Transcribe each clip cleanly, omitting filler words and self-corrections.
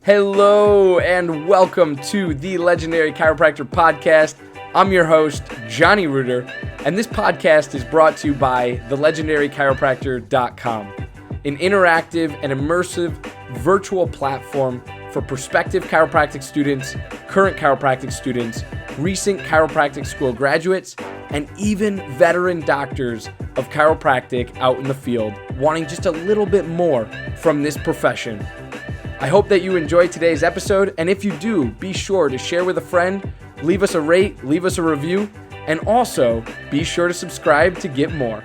Hello and welcome to the Legendary Chiropractor Podcast. I'm your host, Johnny Reuter, and this podcast is brought to you by thelegendarychiropractor.com, an interactive and immersive virtual platform for prospective chiropractic students, current chiropractic students, recent chiropractic school graduates, and even veteran doctors of chiropractic out in the field wanting just a little bit more from this profession. I hope that you enjoyed today's episode, and if you do, be sure to share with a friend, leave us a rate, leave us a review, and also be sure to subscribe to get more.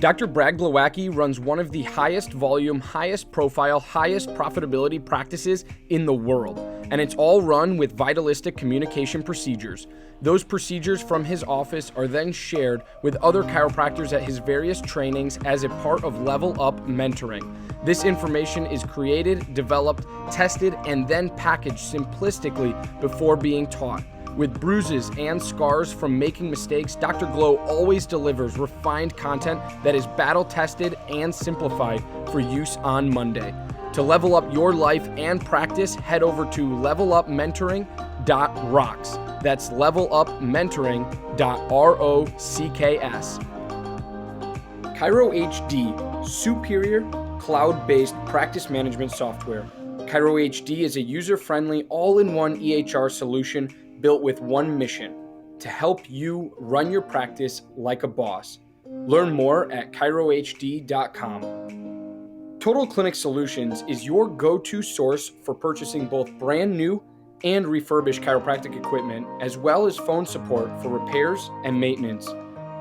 Dr. Brad Glowacki runs one of the highest volume, highest profile, highest profitability practices in the world, and it's all run with vitalistic communication procedures. Those procedures from his office are then shared with other chiropractors at his various trainings as a part of Level Up mentoring. This information is created, developed, tested, and then packaged simplistically before being taught. With bruises and scars from making mistakes, Dr. Glow always delivers refined content that is battle-tested and simplified for use on Monday. To level up your life and practice, head over to levelupmentoring.rocks. That's levelupmentoring.rocks. Chiro HD, superior cloud-based practice management software. Chiro HD is a user-friendly, all-in-one EHR solution built with one mission: to help you run your practice like a boss. Learn more at chirohd.com. Total Clinic Solutions is your go-to source for purchasing both brand new and refurbished chiropractic equipment, as well as phone support for repairs and maintenance.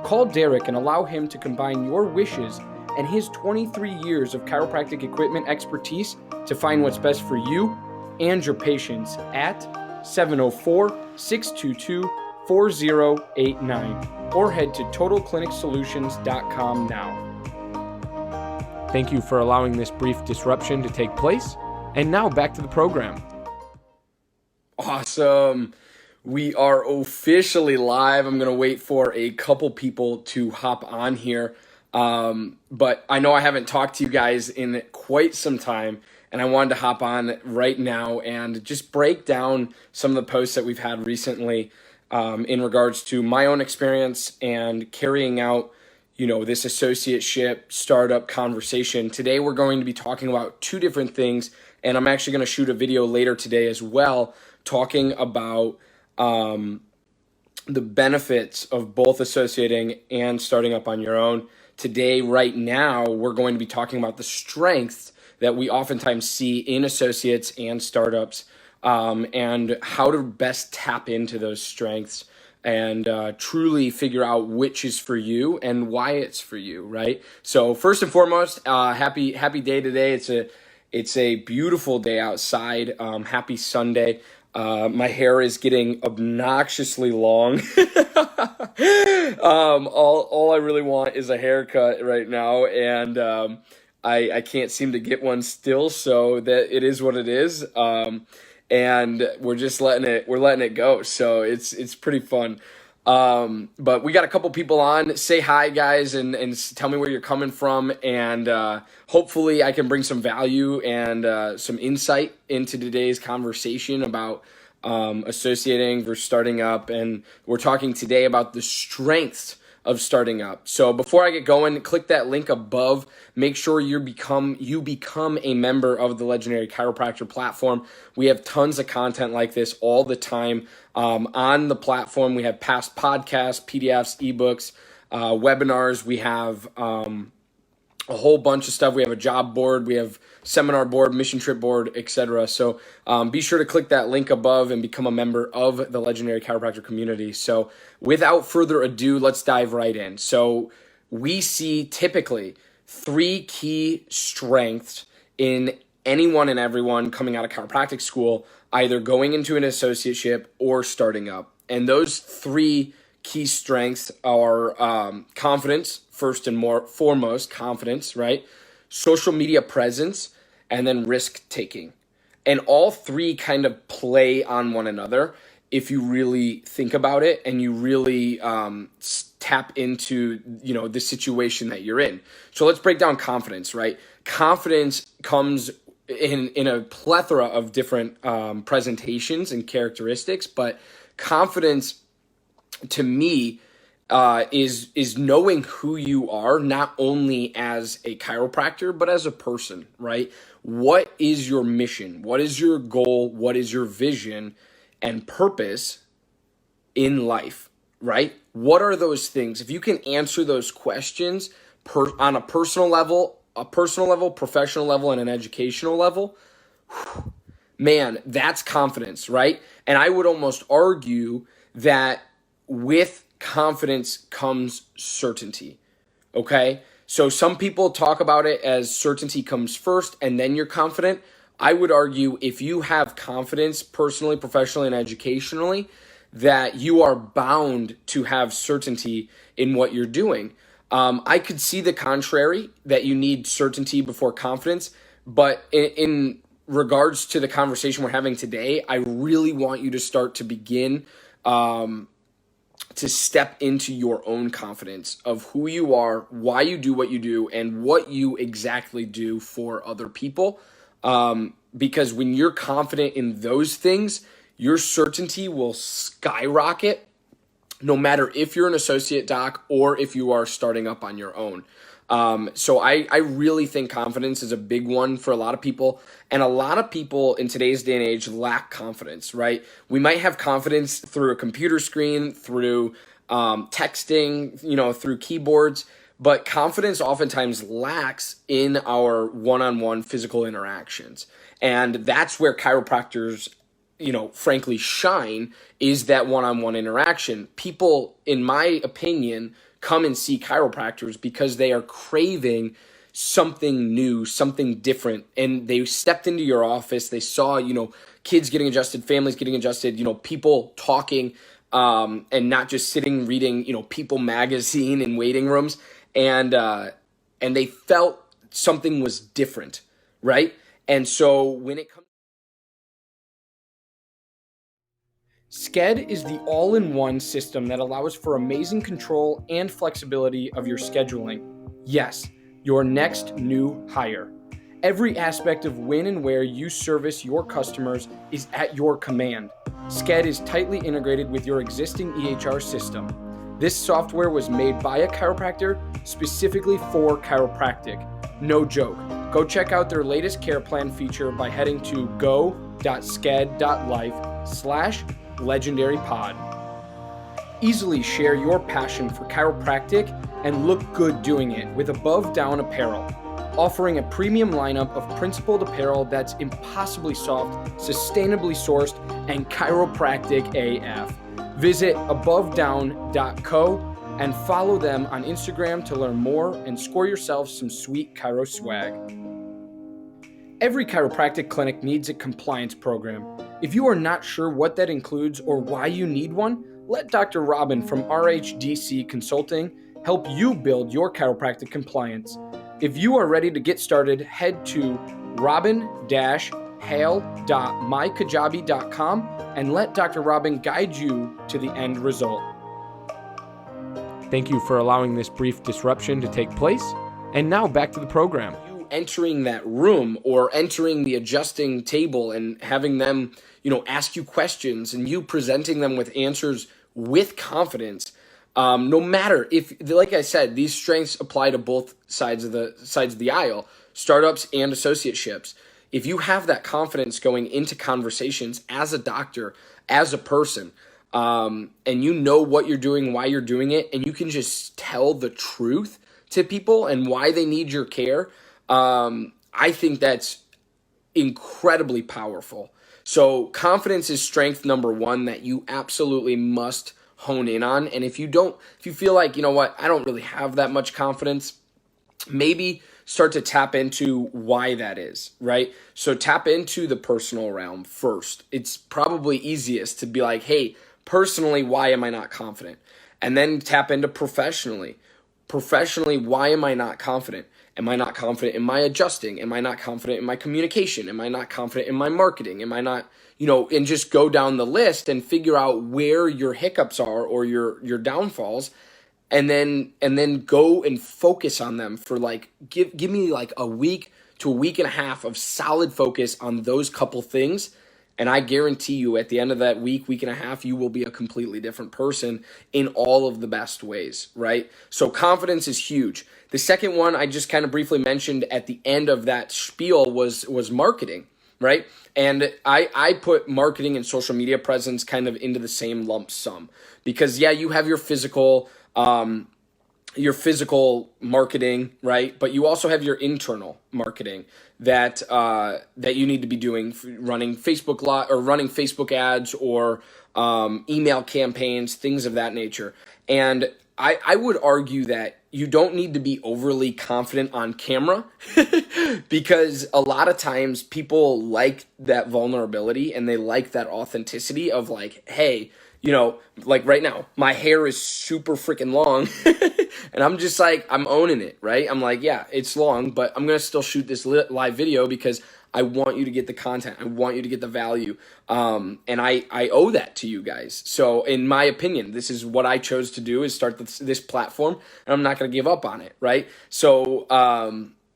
Call Derek and allow him to combine your wishes and his 23 years of chiropractic equipment expertise to find what's best for you and your patients at 704-622-4089 or head to totalclinicsolutions.com now. Thank you for allowing this brief disruption to take place. And now back to the program. Awesome. We are officially live. I'm going to wait for a couple people to hop on here. But I know I haven't talked to you guys in quite some time, and I wanted to hop on right now and just break down some of the posts that we've had recently in regards to my own experience and carrying out, this associateship startup conversation. Today, we're going to be talking about two different things, and I'm actually going to shoot a video later today as well, talking about the benefits of both associating and starting up on your own. Today, right now, we're going to be talking about the strengths that we oftentimes see in associates and startups, and how to best tap into those strengths and truly figure out which is for you and why it's for you, right? So first and foremost, happy day today. It's a beautiful day outside. Happy Sunday. My hair is getting obnoxiously long. All I really want is a haircut right now, and I can't seem to get one still, so that it is what it is. And we're just letting it go. So it's pretty fun. But we got a couple people on. Say hi, guys, and tell me where you're coming from, and hopefully I can bring some value and some insight into today's conversation about associating versus starting up. And we're talking today about the strengths of starting up. So before I get going, click that link above. Make sure you become a member of the Legendary Chiropractor platform. We have tons of content like this all the time on the platform. We have past podcasts, PDFs, ebooks, webinars. We have a whole bunch of stuff. We have a job board, we have seminar board, mission trip board, etc. So be sure to click that link above and become a member of the Legendary Chiropractor community. So without further ado, let's dive right in. So we see typically three key strengths in anyone and everyone coming out of chiropractic school, either going into an associateship or starting up. And those three key strengths are confidence, first and foremost, confidence, right? Social media presence, and then risk taking. And all three kind of play on one another if you really think about it and you really tap into, the situation that you're in. So let's break down confidence, right? Confidence comes in a plethora of different presentations and characteristics, but confidence to me is knowing who you are, not only as a chiropractor, but as a person, right? What is your mission? What is your goal? What is your vision and purpose in life, right? What are those things? If you can answer those questions on a personal level, professional level, and an educational level, man, that's confidence, right? And I would almost argue that with confidence comes certainty, okay? So some people talk about it as certainty comes first and then you're confident. I would argue if you have confidence personally, professionally, and educationally, that you are bound to have certainty in what you're doing. I could see the contrary, that you need certainty before confidence, but in regards to the conversation we're having today, I really want you to start to begin to step into your own confidence of who you are, why you do what you do, and what you exactly do for other people. Because when you're confident in those things, your certainty will skyrocket, no matter if you're an associate doc or if you are starting up on your own. So I really think confidence is a big one for a lot of people. And a lot of people in today's day and age lack confidence, right? We might have confidence through a computer screen, through texting, through keyboards, but confidence oftentimes lacks in our one-on-one physical interactions. And that's where chiropractors frankly shine, is that one-on-one interaction. People, in my opinion, come and see chiropractors because they are craving something new, something different. And they stepped into your office, they saw, kids getting adjusted, families getting adjusted, people talking, and not just sitting reading, People magazine in waiting rooms. And they felt something was different, right? And so when it comes, Sked is the all-in-one system that allows for amazing control and flexibility of your scheduling. Yes, your next new hire. Every aspect of when and where you service your customers is at your command. Sked is tightly integrated with your existing EHR system. This software was made by a chiropractor specifically for chiropractic. No joke. Go check out their latest care plan feature by heading to go.sked.life/legendarypod. Easily share your passion for chiropractic and look good doing it with Above Down Apparel, offering a premium lineup of principled apparel that's impossibly soft, sustainably sourced, and chiropractic AF. Visit abovedown.co and follow them on Instagram to learn more and score yourself some sweet chiro swag. Every chiropractic clinic needs a compliance program. If you are not sure what that includes or why you need one, let Dr. Robin from RHDC Consulting help you build your chiropractic compliance. If you are ready to get started, head to robin-hale.mykajabi.com and let Dr. Robin guide you to the end result. Thank you for allowing this brief disruption to take place. And now back to the program. You entering that room or entering the adjusting table and having them, ask you questions and you presenting them with answers with confidence. No matter if, like I said, these strengths apply to both sides of the aisle, startups and associateships. If you have that confidence going into conversations as a doctor, as a person, and you know what you're doing, why you're doing it, and you can just tell the truth to people and why they need your care, I think that's incredibly powerful. So confidence is strength number one that you absolutely must hone in on. And if you feel like, I don't really have that much confidence, maybe start to tap into why that is, right? So tap into the personal realm first. It's probably easiest to be like, hey, personally, why am I not confident? And then tap into professionally. Professionally, why am I not confident? Am I not confident in my adjusting? Am I not confident in my communication? Am I not confident in my marketing? Am I not, and just go down the list and figure out where your hiccups are or your downfalls. and then go and focus on them for like give me like a week to a week and a half of solid focus on those couple things, and I guarantee you at the end of that week and a half, you will be a completely different person in all of the best ways, right? So confidence is huge. The second one I just kind of briefly mentioned at the end of that spiel was marketing, right? And I put marketing and social media presence kind of into the same lump sum, because yeah, you have your physical marketing, right? But you also have your internal marketing that that you need to be doing, running Facebook or running Facebook ads, or email campaigns, things of that nature. And I would argue that you don't need to be overly confident on camera because a lot of times people like that vulnerability and they like that authenticity of like, hey, like right now, my hair is super freaking long and I'm just like, I'm owning it, right? I'm like, yeah, it's long, but I'm going to still shoot this live video because I want you to get the content. I want you to get the value. And I owe that to you guys. So in my opinion, this is what I chose to do, is start this platform, and I'm not going to give up on it, right? So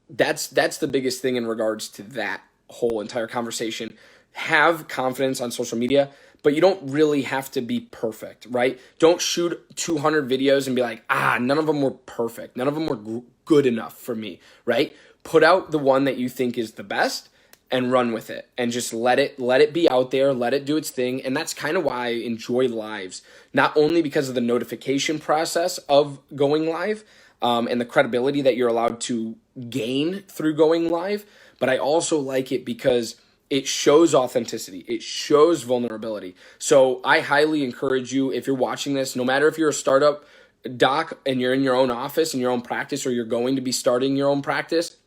that's the biggest thing in regards to that whole entire conversation. Have confidence on social media, but you don't really have to be perfect, right? Don't shoot 200 videos and be like, none of them were perfect. None of them were good enough for me, right? Put out the one that you think is the best and run with it, and just let it be out there, let it do its thing. And that's kind of why I enjoy lives, not only because of the notification process of going live, and the credibility that you're allowed to gain through going live, but I also like it because it shows authenticity. It shows vulnerability. So I highly encourage you, if you're watching this, no matter if you're a startup doc and you're in your own office, in your own practice, or you're going to be starting your own practice,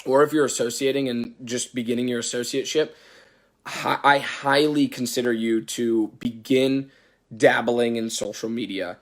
or if you're associating and just beginning your associateship, I highly consider you to begin dabbling in social media.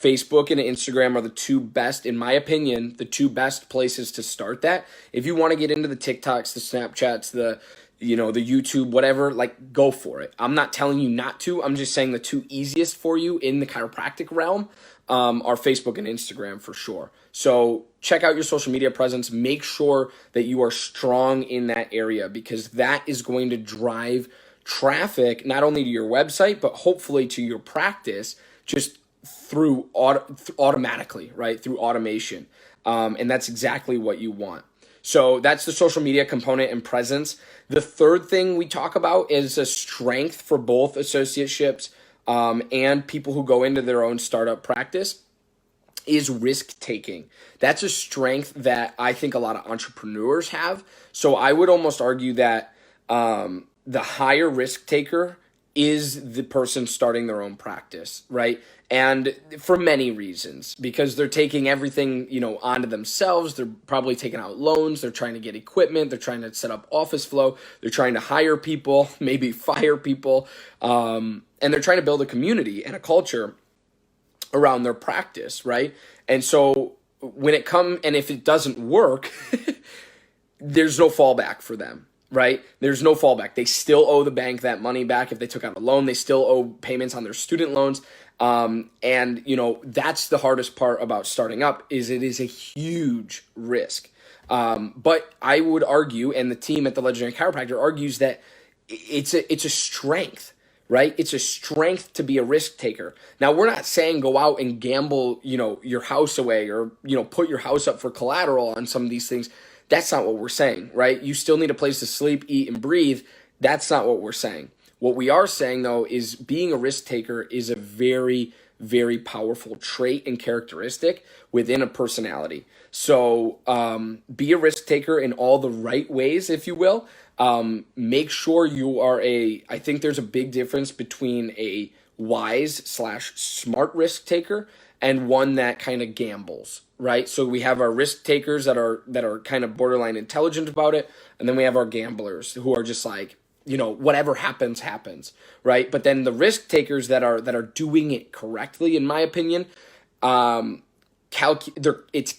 Facebook and Instagram are the two best, in my opinion, the two best places to start that. If you want to get into the TikToks, the Snapchats, the YouTube, whatever, like, go for it. I'm not telling you not to. I'm just saying the two easiest for you in the chiropractic realm are Facebook and Instagram for sure. So check out your social media presence. Make sure that you are strong in that area, because that is going to drive traffic not only to your website, but hopefully to your practice, just through automatically, right? Through automation. And that's exactly what you want. So that's the social media component and presence. The third thing we talk about is a strength for both associateships and people who go into their own startup practice is risk taking. That's a strength that I think a lot of entrepreneurs have. So I would almost argue that the higher risk taker is the person starting their own practice, right? And for many reasons, because they're taking everything, onto themselves. They're probably taking out loans. They're trying to get equipment. They're trying to set up office flow. They're trying to hire people, maybe fire people. And they're trying to build a community and a culture around their practice, right? And so if it doesn't work, there's no fallback for them, right? There's no fallback. They still owe the bank that money back. If they took out a loan, they still owe payments on their student loans. And that's the hardest part about starting up, is it is a huge risk. But I would argue, and the team at the Legendary Chiropractor argues, that it's a strength, right? It's a strength to be a risk taker. Now, we're not saying go out and gamble, your house away, or, put your house up for collateral on some of these things. That's not what we're saying, right? You still need a place to sleep, eat, and breathe. That's not what we're saying. What we are saying, though, is being a risk taker is a very, very powerful trait and characteristic within a personality. So be a risk taker in all the right ways, if you will. Make sure you are I think there's a big difference between a wise/smart risk taker and one that kind of gambles, right? So we have our risk takers that are kind of borderline intelligent about it, and then we have our gamblers who are just like, whatever happens, happens, right? But then the risk takers that are doing it correctly, in my opinion, it's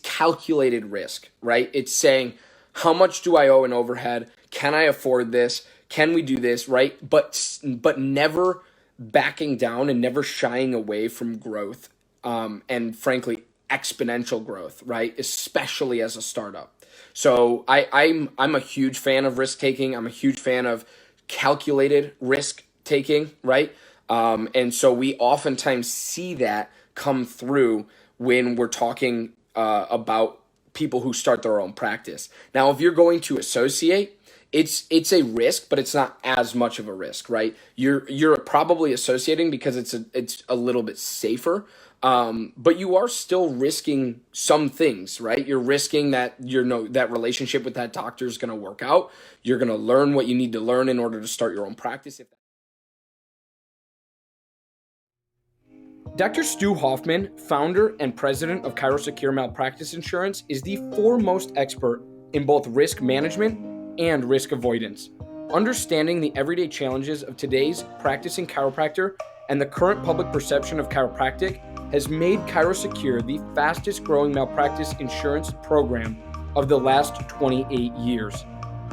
calculated risk, right? It's saying, how much do I owe in overhead? Can I afford this? Can we do this, right? But never backing down and never shying away from growth. And frankly, exponential growth, right? Especially as a startup. So I'm a huge fan of risk taking. I'm a huge fan of calculated risk taking, right? And so we oftentimes see that come through when we're talking about people who start their own practice. Now, if you're going to associate, it's a risk, but it's not as much of a risk, right? You're probably associating because it's a little bit safer. But you are still risking some things, right? You're risking that that relationship with that doctor is going to work out. You're going to learn what you need to learn in order to start your own practice. Dr. Stu Hoffman, founder and president of ChiroSecure Malpractice Insurance, is the foremost expert in both risk management and risk avoidance. Understanding the everyday challenges of today's practicing chiropractor and the current public perception of chiropractic has made ChiroSecure the fastest growing malpractice insurance program of the last 28 years.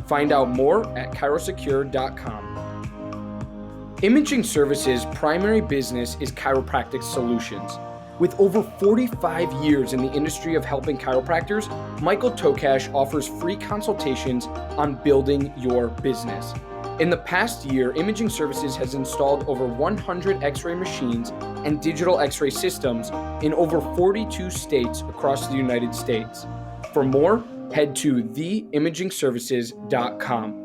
Find out more at chirosecure.com. Imaging Services' primary business is chiropractic solutions. With over 45 years in the industry of helping chiropractors, Michael Tokash offers free consultations on building your business. In the past year, Imaging Services has installed over 100 X-ray machines and digital X-ray systems in over 42 states across the United States. For more, head to theimagingservices.com.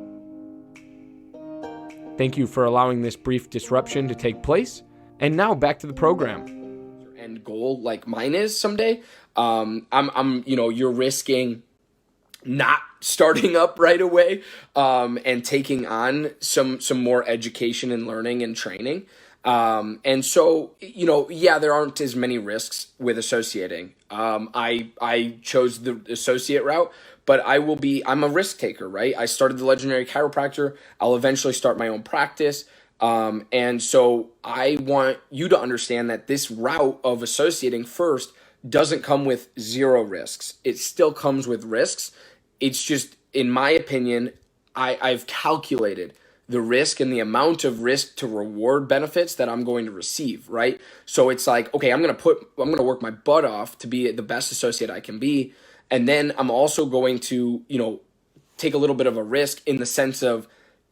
Thank you for allowing this brief disruption to take place. And now back to the program. End goal like mine is someday. You're risking not starting up right away, and taking on some more education and learning and training. And so, there aren't as many risks with associating. I chose the associate route, but I'm a risk taker, right? I started the Legendary Chiropractor. I'll eventually start my own practice. And so I want you to understand that this route of associating first doesn't come with zero risks. It still comes with risks. It's just, in my opinion, I've calculated the risk and the amount of risk to reward benefits that I'm going to receive, right? So it's like, okay, I'm going to work my butt off to be the best associate I can be. And then I'm also going to, take a little bit of a risk in the sense of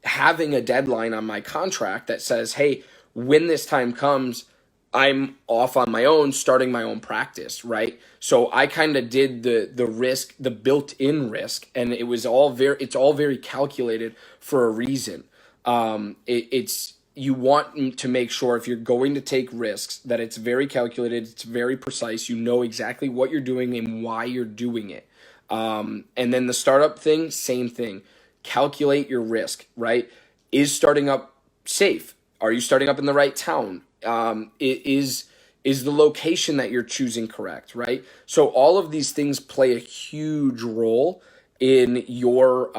having a deadline on my contract that says, hey, when this time comes, I'm off on my own, starting my own practice, right? So I kind of did the risk, the built-in risk, and it's all very calculated for a reason. You want to make sure if you're going to take risks that it's very calculated, it's very precise, you know exactly what you're doing and why you're doing it. And then the startup thing, same thing. Calculate your risk, right? Is starting up safe? Are you starting up in the right town? Is the location that you're choosing correct, right? So all of these things play a huge role in your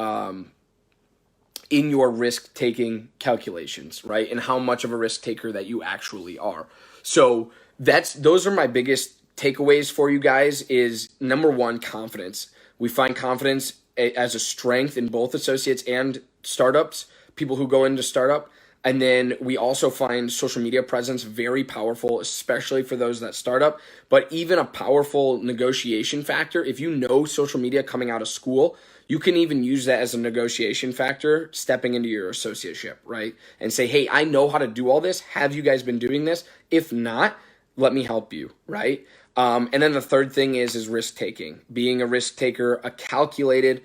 risk-taking calculations, right? And how much of a risk taker that you actually are. So those are my biggest takeaways for you guys. Is number one, confidence. We find confidence as a strength in both associates and startups, people who go into startup. And then we also find social media presence very powerful, especially for those that start up, but even a powerful negotiation factor. If you know social media coming out of school, you can even use that as a negotiation factor stepping into your associateship, right? And say, hey, I know how to do all this. Have you guys been doing this? If not, let me help you, right? And then the third thing is risk taking. Being a risk taker, a calculated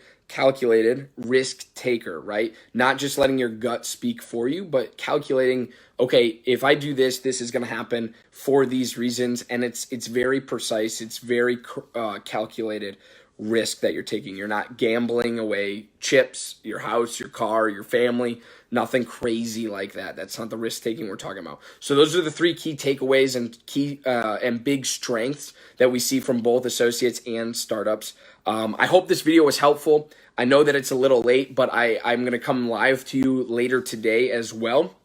risk taker, right? Not just letting your gut speak for you, but calculating, okay, if I do this, this is going to happen for these reasons. And it's very precise. It's very calculated risk that you're taking. You're not gambling away chips, your house, your car, your family, nothing crazy like that. That's not the risk taking we're talking about. So those are the three key takeaways and key and big strengths that we see from both associates and startups. I hope this video was helpful. I know that it's a little late, but I'm going to come live to you later today as well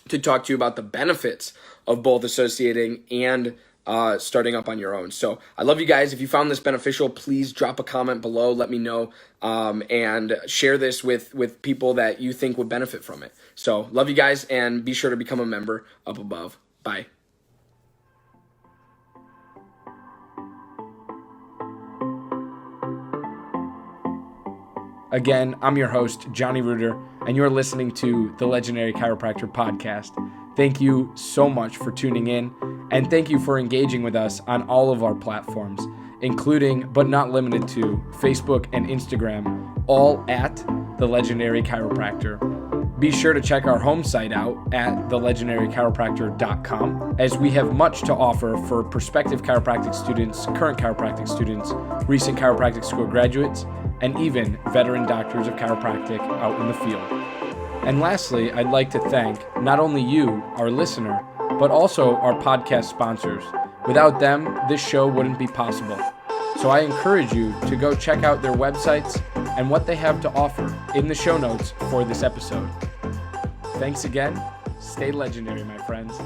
to talk to you about the benefits of both associating and starting up on your own. So I love you guys. If you found this beneficial, please drop a comment below. Let me know, and share this with people that you think would benefit from it. So love you guys, and be sure to become a member up above. Bye. Again, I'm your host, Johnny Reuter, and you're listening to the Legendary Chiropractor podcast. Thank you so much for tuning in, and thank you for engaging with us on all of our platforms, including, but not limited to, Facebook and Instagram, all at The Legendary Chiropractor. Be sure to check our home site out at thelegendarychiropractor.com, as we have much to offer for prospective chiropractic students, current chiropractic students, recent chiropractic school graduates, and even veteran doctors of chiropractic out in the field. And lastly, I'd like to thank not only you, our listener, but also our podcast sponsors. Without them, this show wouldn't be possible. So I encourage you to go check out their websites and what they have to offer in the show notes for this episode. Thanks again. Stay legendary, my friends.